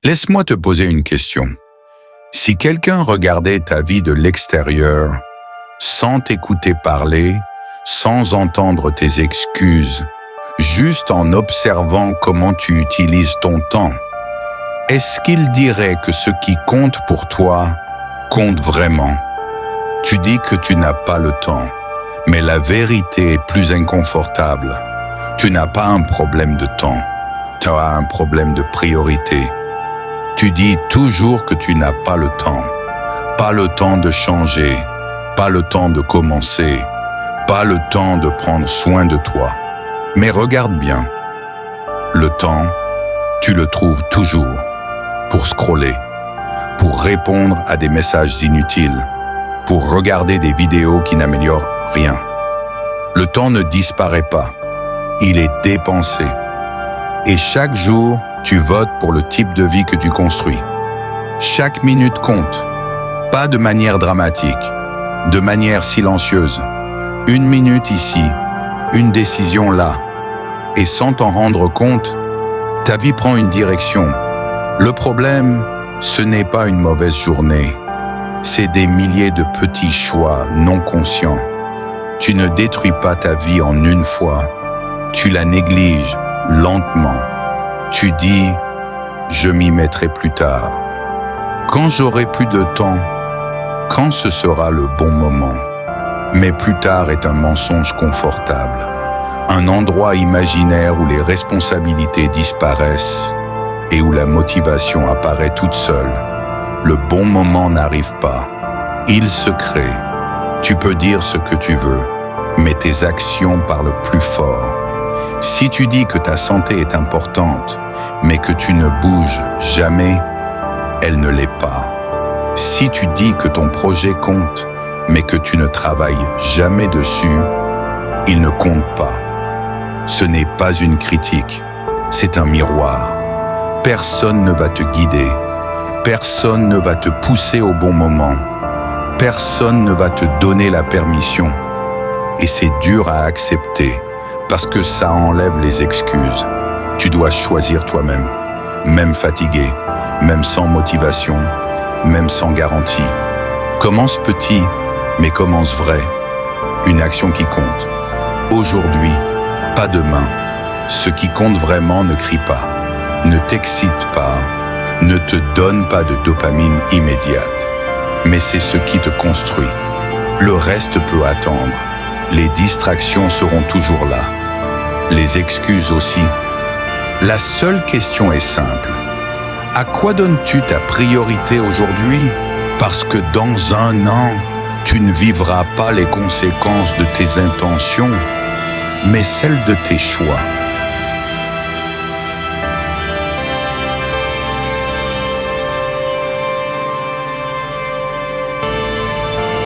Laisse-moi te poser une question. Si quelqu'un regardait ta vie de l'extérieur, sans t'écouter parler, sans entendre tes excuses, juste en observant comment tu utilises ton temps, est-ce qu'il dirait que ce qui compte pour toi compte vraiment? Tu dis que tu n'as pas le temps, mais la vérité est plus inconfortable. Tu n'as pas un problème de temps, tu as un problème de priorité. Tu dis toujours que tu n'as pas le temps de changer, pas le temps de commencer, pas le temps de prendre soin de toi. Mais regarde bien, le temps, tu le trouves toujours pour scroller, pour répondre à des messages inutiles, pour regarder des vidéos qui n'améliorent rien. Le temps ne disparaît pas, il est dépensé. Et chaque jour, tu votes pour le type de vie que tu construis. Chaque minute compte, pas de manière dramatique, de manière silencieuse. Une minute ici, une décision là. Et sans t'en rendre compte, ta vie prend une direction. Le problème, ce n'est pas une mauvaise journée. C'est des milliers de petits choix non conscients. Tu ne détruis pas ta vie en une fois. Tu la négliges lentement. Tu dis, je m'y mettrai plus tard. Quand j'aurai plus de temps, quand ce sera le bon moment. Mais plus tard est un mensonge confortable. Un endroit imaginaire où les responsabilités disparaissent et où la motivation apparaît toute seule. Le bon moment n'arrive pas. Il se crée. Tu peux dire ce que tu veux, mais tes actions parlent plus fort. Si tu dis que ta santé est importante, mais que tu ne bouges jamais, elle ne l'est pas. Si tu dis que ton projet compte, mais que tu ne travailles jamais dessus, il ne compte pas. Ce n'est pas une critique, c'est un miroir. Personne ne va te guider, personne ne va te pousser au bon moment, personne ne va te donner la permission. Et c'est dur à accepter, parce que ça enlève les excuses. Tu dois choisir toi-même, même fatigué, même sans motivation, même sans garantie. Commence petit, mais commence vrai. Une action qui compte. Aujourd'hui, pas demain. Ce qui compte vraiment ne crie pas, ne t'excite pas, ne te donne pas de dopamine immédiate. Mais c'est ce qui te construit. Le reste peut attendre. Les distractions seront toujours là. Les excuses aussi. La seule question est simple. À quoi donnes-tu ta priorité aujourd'hui? Parce que dans un an, tu ne vivras pas les conséquences de tes intentions, mais celles de tes choix.